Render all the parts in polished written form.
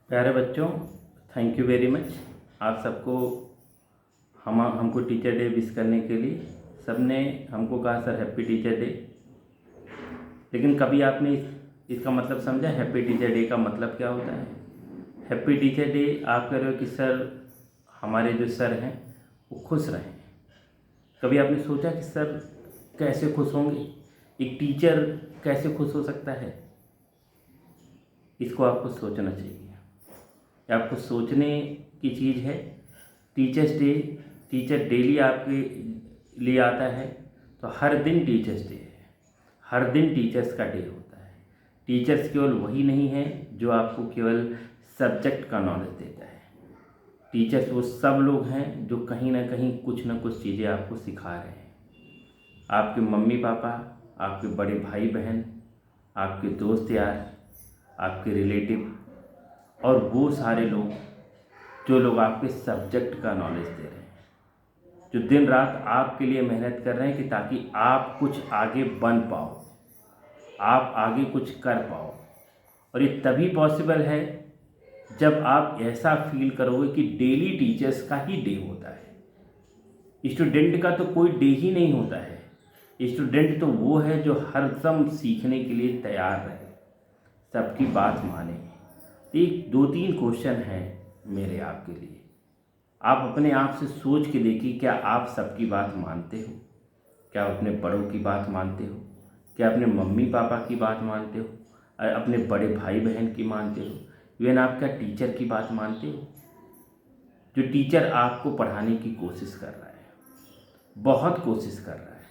प्यारे बच्चों, thank you very much. आप सबको हमको टीचर डे विश करने के लिए सबने हमको कहा सर हैप्पी टीचर डे। लेकिन कभी आपने इसका मतलब समझा? हैप्पी टीचर डे का मतलब क्या होता है? हैप्पी टीचर डे आप कह रहे हो कि सर हमारे जो सर हैं वो खुश रहें। कभी आपने सोचा कि सर कैसे खुश होंगे? एक टीचर कैसे खुश हो सकता है? इसको आपको सोचना चाहिए। आपको सोचने की चीज़ है। टीचर्स डे, टीचर डेली आपके लिए आता है, तो हर दिन टीचर्स डे है। हर दिन टीचर्स का डे होता है। टीचर्स केवल वही नहीं है जो आपको केवल सब्जेक्ट का नॉलेज देता है। टीचर्स वो सब लोग हैं जो कहीं ना कहीं कुछ ना कुछ चीज़ें आपको सिखा रहे हैं। आपके मम्मी पापा, आपके बड़े भाई बहन, आपके दोस्त यार, आपके रिलेटिव और वो सारे लोग जो लोग आपके सब्जेक्ट का नॉलेज दे रहे हैं, जो दिन रात आपके लिए मेहनत कर रहे हैं कि ताकि आप कुछ आगे बन पाओ, आप आगे कुछ कर पाओ। और ये तभी पॉसिबल है जब आप ऐसा फील करोगे कि डेली टीचर्स का ही डे होता है। स्टूडेंट का तो कोई डे ही नहीं होता है। स्टूडेंट तो वो है जो हरदम सीखने के लिए तैयार रहे, सबकी बात माने। एक दो तीन क्वेश्चन हैं मेरे आपके लिए। आप अपने आप से सोच के देखिए, क्या आप सबकी बात मानते हो? क्या आप अपने बड़ों की बात मानते हो? क्या अपने मम्मी पापा की बात मानते हो? अपने बड़े भाई बहन की मानते हो? इवन आप क्या टीचर की बात मानते हो? जो टीचर आपको पढ़ाने की कोशिश कर रहा है, बहुत कोशिश कर रहा है,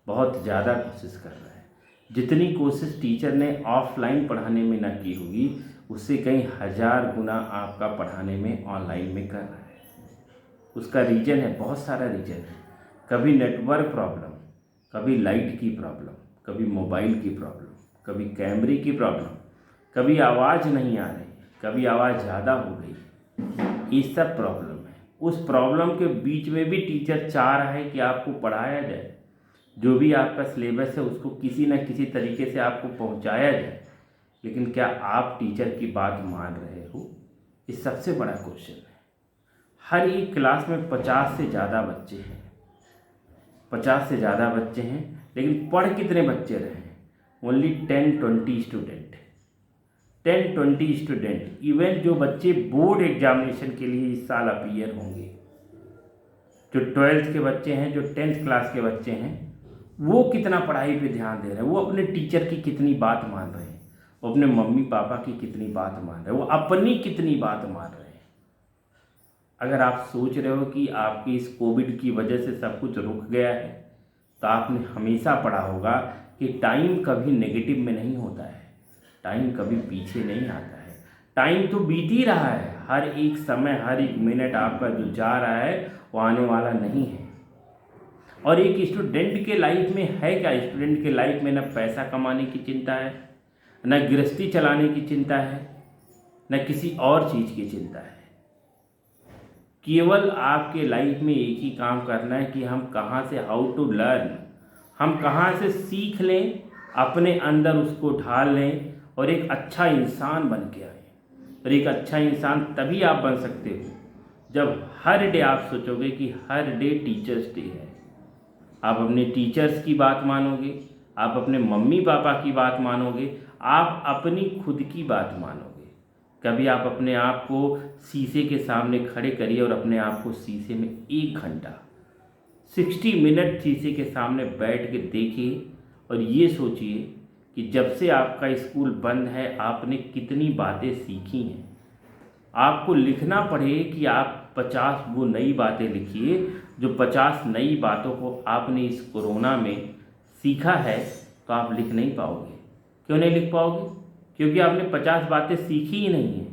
बहुत ज़्यादा कोशिश कर रहा है। जितनी कोशिश टीचर ने ऑफलाइन पढ़ाने में ना की होगी, उससे कई हज़ार गुना आपका पढ़ाने में ऑनलाइन में कर रहा है। उसका रीज़न है, बहुत सारा रीज़न है। कभी नेटवर्क प्रॉब्लम, कभी लाइट की प्रॉब्लम, कभी मोबाइल की प्रॉब्लम, कभी कैमरे की प्रॉब्लम, कभी आवाज़ नहीं आ रही, कभी आवाज़ ज़्यादा हो गई। ये सब प्रॉब्लम है। उस प्रॉब्लम के बीच में भी टीचर चाह रहा है कि आपको पढ़ाया जाए, जो भी आपका सिलेबस है उसको किसी न किसी तरीके से आपको पहुंचाया जाए। लेकिन क्या आप टीचर की बात मान रहे हो? ये सबसे बड़ा क्वेश्चन है। हर एक क्लास में 50 से ज़्यादा बच्चे हैं, 50 से ज़्यादा बच्चे हैं, लेकिन पढ़ कितने बच्चे रहे हैं? Only 10-20 student. 10-20 स्टूडेंट। इवन जो बच्चे बोर्ड एग्जामिनेशन के लिए इस साल अपीयर होंगे, जो 12th के बच्चे हैं, जो 10th क्लास के बच्चे हैं, वो कितना पढ़ाई पे ध्यान दे रहे हैं? वो अपने टीचर की कितनी बात मान रहे हैं? वो अपने मम्मी पापा की कितनी बात मान रहे हैं? वो अपनी कितनी बात मान रहे हैं? अगर आप सोच रहे हो कि आपकी इस कोविड की वजह से सब कुछ रुक गया है, तो आपने हमेशा पढ़ा होगा कि टाइम कभी नेगेटिव में नहीं होता है, टाइम कभी पीछे नहीं आता है। टाइम तो बीत ही रहा है। हर एक समय, हर एक मिनट आपका जो जा रहा है वो आने वाला नहीं है। और एक स्टूडेंट के लाइफ में है क्या? स्टूडेंट के लाइफ में न पैसा कमाने की चिंता है, न गृहस्थी चलाने की चिंता है, न किसी और चीज़ की चिंता है। केवल आपके लाइफ में एक ही काम करना है कि हम कहाँ से, हाउ टू लर्न, हम कहाँ से सीख लें, अपने अंदर उसको ढाल लें और एक अच्छा इंसान बन के आए। और एक अच्छा इंसान तभी आप बन सकते हो जब हर डे आप सोचोगे कि हर डे टीचर्स डे है। आप अपने टीचर्स की बात मानोगे, आप अपने मम्मी पापा की बात मानोगे, आप अपनी खुद की बात मानोगे। कभी आप अपने आप को शीशे के सामने खड़े करिए और अपने आप को शीशे में 1 घंटा 60 मिनट शीशे के सामने बैठ के देखिए और ये सोचिए कि जब से आपका स्कूल बंद है आपने कितनी बातें सीखी हैं। आपको लिखना पड़े कि आप 50 वो नई बातें लिखिए जो 50 नई बातों को आपने इस कोरोना में सीखा है, तो आप लिख नहीं पाओगे। क्यों नहीं लिख पाओगे? क्योंकि आपने 50 बातें सीखी ही नहीं हैं।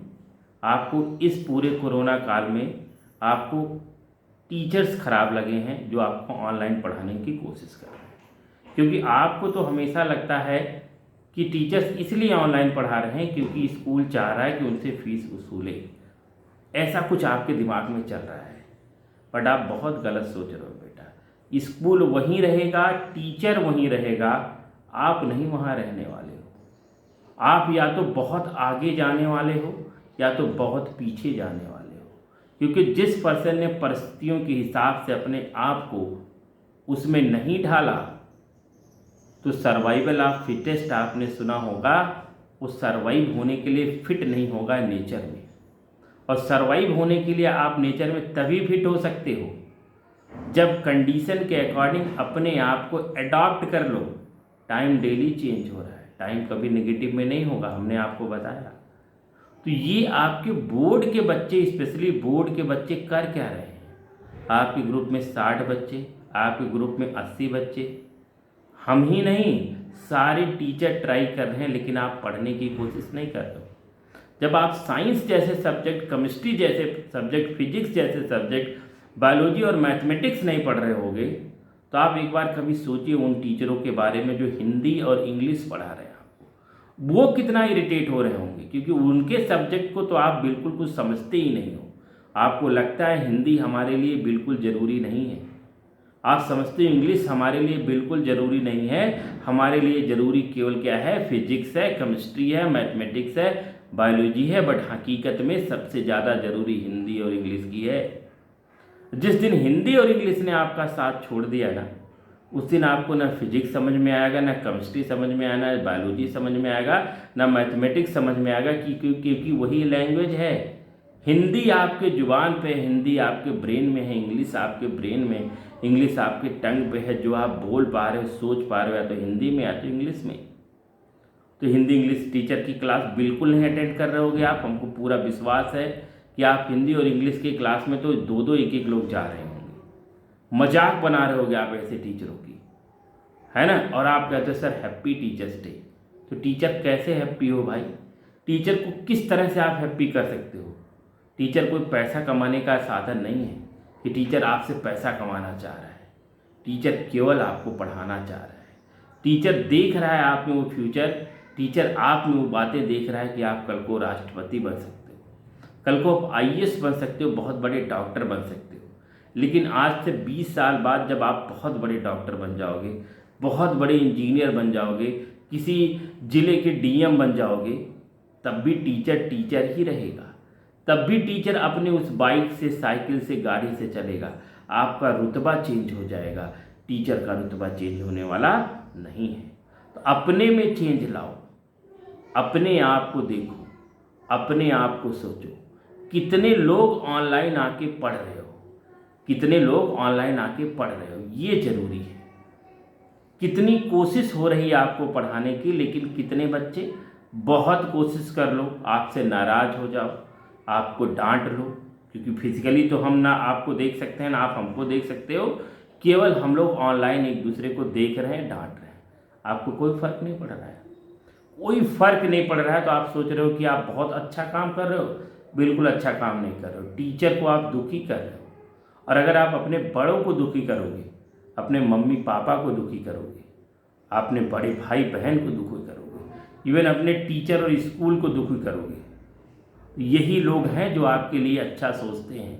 आपको इस पूरे कोरोना काल में आपको टीचर्स खराब लगे हैं जो आपको ऑनलाइन पढ़ाने की कोशिश कर रहे हैं। क्योंकि आपको तो हमेशा लगता है कि टीचर्स इसलिए ऑनलाइन पढ़ा रहे हैं क्योंकि स्कूल चाह रहा है कि उनसे फीस वसूले। ऐसा कुछ आपके दिमाग में चल रहा है, बट आप बहुत गलत सोच रहे हो बेटा। स्कूल वहीं रहेगा, टीचर वहीं रहेगा, आप नहीं वहाँ रहने वाले हो। आप या तो बहुत आगे जाने वाले हो या तो बहुत पीछे जाने वाले हो, क्योंकि जिस पर्सन ने परिस्थितियों के हिसाब से अपने आप को उसमें नहीं ढाला, तो सर्वाइवल ऑफ फिटेस्ट आपने सुना होगा, वो सर्वाइव होने के लिए फिट नहीं होगा नेचर में। और सर्वाइव होने के लिए आप नेचर में तभी फिट हो सकते हो जब कंडीशन के अकॉर्डिंग अपने आप को अडॉप्ट कर लो। टाइम डेली चेंज हो रहा है, टाइम कभी नेगेटिव में नहीं होगा, हमने आपको बताया। तो ये आपके बोर्ड के बच्चे, स्पेशली बोर्ड के बच्चे कर क्या रहे हैं? आपके ग्रुप में 60 बच्चे, आपके ग्रुप में 80 बच्चे, हम ही नहीं सारे टीचर ट्राई कर रहे हैं, लेकिन आप पढ़ने की कोशिश नहीं कर रहे हो। जब आप साइंस जैसे सब्जेक्ट, केमिस्ट्री जैसे सब्जेक्ट, फिजिक्स जैसे सब्जेक्ट, बायोलॉजी और मैथमेटिक्स नहीं पढ़ रहे होगे, तो आप एक बार कभी सोचिए उन टीचरों के बारे में जो हिंदी और इंग्लिश पढ़ा रहे हैं आपको, वो कितना इरिटेट हो रहे होंगे, क्योंकि उनके सब्जेक्ट को तो आप बिल्कुल कुछ समझते ही नहीं हो। आपको लगता है हिंदी हमारे लिए बिल्कुल ज़रूरी नहीं है, आप समझते हो इंग्लिश हमारे लिए बिल्कुल ज़रूरी नहीं है, हमारे लिए ज़रूरी केवल क्या है? फिजिक्स है, केमिस्ट्री है, मैथमेटिक्स है, बायोलॉजी है। बट हकीकत में सबसे ज़्यादा ज़रूरी हिंदी और इंग्लिश की है। जिस दिन हिंदी और इंग्लिश ने आपका साथ छोड़ दिया ना, उस दिन आपको ना फिजिक्स समझ में आएगा, ना केमिस्ट्री समझ में आना, ना बायोलॉजी समझ में आएगा, ना मैथमेटिक्स समझ में आएगा, क्योंकि वही लैंग्वेज है। हिंदी आपके जुबान पे, हिंदी आपके ब्रेन में है, इंग्लिश आपके ब्रेन में, इंग्लिश आपके टंग पे है। जो आप बोल पा रहे हो, सोच पा रहे हो, या तो हिंदी में या तो इंग्लिश में। तो हिंदी इंग्लिश टीचर की क्लास बिल्कुल नहीं अटेंड कर रहे होगे आप, हमको पूरा विश्वास है कि आप हिंदी और इंग्लिश की क्लास में तो 2-2 1-1 लोग जा रहे होंगे। मजाक बना रहे होगे आप ऐसे टीचरों की, है ना। और आप कहते हो सर हैप्पी टीचर्स डे। तो टीचर कैसे हैप्पी हो भाई? टीचर को किस तरह से आप हैप्पी कर सकते हो? टीचर कोई पैसा कमाने का साधन नहीं है कि टीचर आपसे पैसा कमाना चाह रहा है। टीचर केवल आपको पढ़ाना चाह रहा है। टीचर देख रहा है आप में वो फ्यूचर, टीचर आप में वो बातें देख रहा है कि आप कल को राष्ट्रपति बन सकते हो, कल को आप IAS बन सकते हो, बहुत बड़े डॉक्टर बन सकते हो। लेकिन आज से 20 साल बाद जब आप बहुत बड़े डॉक्टर बन जाओगे, बहुत बड़े इंजीनियर बन जाओगे, किसी ज़िले के DM बन जाओगे, तब भी टीचर टीचर ही रहेगा। तब भी टीचर अपने उस बाइक से, साइकिल से, गाड़ी से चलेगा। आपका रुतबा चेंज हो जाएगा, टीचर का रुतबा चेंज होने वाला नहीं है। तो अपने में चेंज लाओ, अपने आप को देखो, अपने आप को सोचो। कितने लोग ऑनलाइन आके पढ़ रहे हो, कितने लोग ऑनलाइन आके पढ़ रहे हो, ये ज़रूरी है। कितनी कोशिश हो रही है आपको पढ़ाने की, लेकिन कितने बच्चे, बहुत कोशिश कर लो, आपसे नाराज़ हो जाओ, आपको डांट लो, क्योंकि फिजिकली तो हम ना आपको देख सकते हैं ना आप हमको देख सकते हो, केवल हम लोग ऑनलाइन एक दूसरे को देख रहे हैं, डांट रहे हैं। आपको कोई फ़र्क नहीं पड़ रहा है, कोई फ़र्क नहीं पड़ रहा है। तो आप सोच रहे हो कि आप बहुत अच्छा काम कर रहे हो, बिल्कुल अच्छा काम नहीं कर रहे हो। टीचर को आप दुखी कर रहे हो। और अगर आप अपने बड़ों को दुखी करोगे, अपने मम्मी पापा को दुखी करोगे, अपने बड़े भाई बहन को दुखी करोगे, इवन अपने टीचर और स्कूल को दुखी करोगे, यही लोग हैं जो आपके लिए अच्छा सोचते हैं।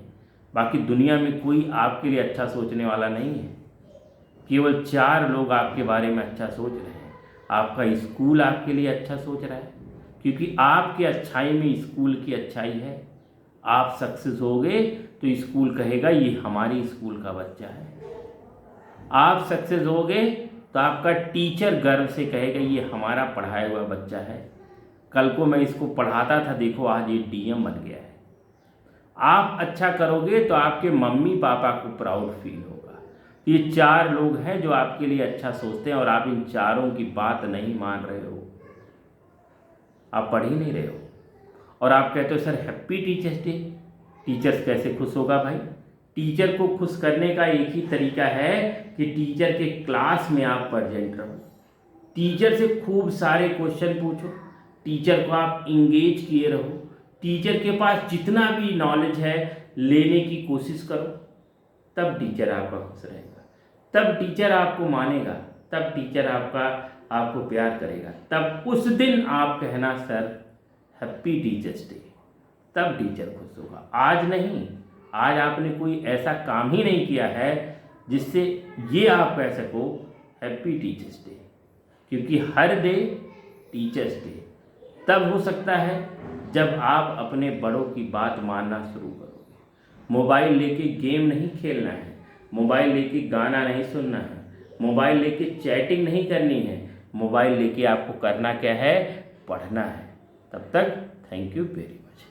बाकी दुनिया में कोई आपके लिए अच्छा सोचने वाला नहीं है। केवल 4 लोग आपके बारे में अच्छा सोच रहे हैं। आपका स्कूल आपके लिए अच्छा सोच रहा है, क्योंकि आपके अच्छाई में स्कूल की अच्छाई है। आप सक्सेस होगे तो स्कूल कहेगा ये हमारी स्कूल का बच्चा है। आप सक्सेस होगे तो आपका टीचर गर्व से कहेगा ये हमारा पढ़ाया हुआ बच्चा है, कल को मैं इसको पढ़ाता था, देखो आज ये DM बन गया है। आप अच्छा करोगे तो आपके मम्मी पापा को प्राउड फील होगा। ये 4 लोग हैं जो आपके लिए अच्छा सोचते हैं, और आप इन चारों की बात नहीं मान रहे हो, आप पढ़ ही नहीं रहे हो। और आप कहते हो sir happy teachers day. Teachers कैसे खुश होगा भाई? टीचर को खुश करने का एक ही तरीका है कि टीचर के क्लास में आप प्रेजेंट रहो, टीचर से खूब सारे क्वेश्चन पूछो, टीचर को आप इंगेज किए रहो, टीचर के पास जितना भी नॉलेज है लेने की कोशिश करो, तब टीचर आपका खुश रहेगा, तब टीचर आपको मानेगा, तब टीचर आपको प्यार करेगा, तब उस दिन आप कहना सर हैप्पी टीचर्स डे, तब टीचर खुश होगा। आज नहीं, आज आपने कोई ऐसा काम ही नहीं किया है जिससे ये आप कह सको हैप्पी टीचर्स डे, क्योंकि हर डे टीचर्स डे तब हो सकता है जब आप अपने बड़ों की बात मानना शुरू करोगे। मोबाइल लेके गेम नहीं खेलना है, मोबाइल लेके गाना नहीं सुनना है, मोबाइल लेके चैटिंग नहीं करनी है, मोबाइल लेके आपको करना क्या है, पढ़ना है। तब तक थैंक यू वेरी मच।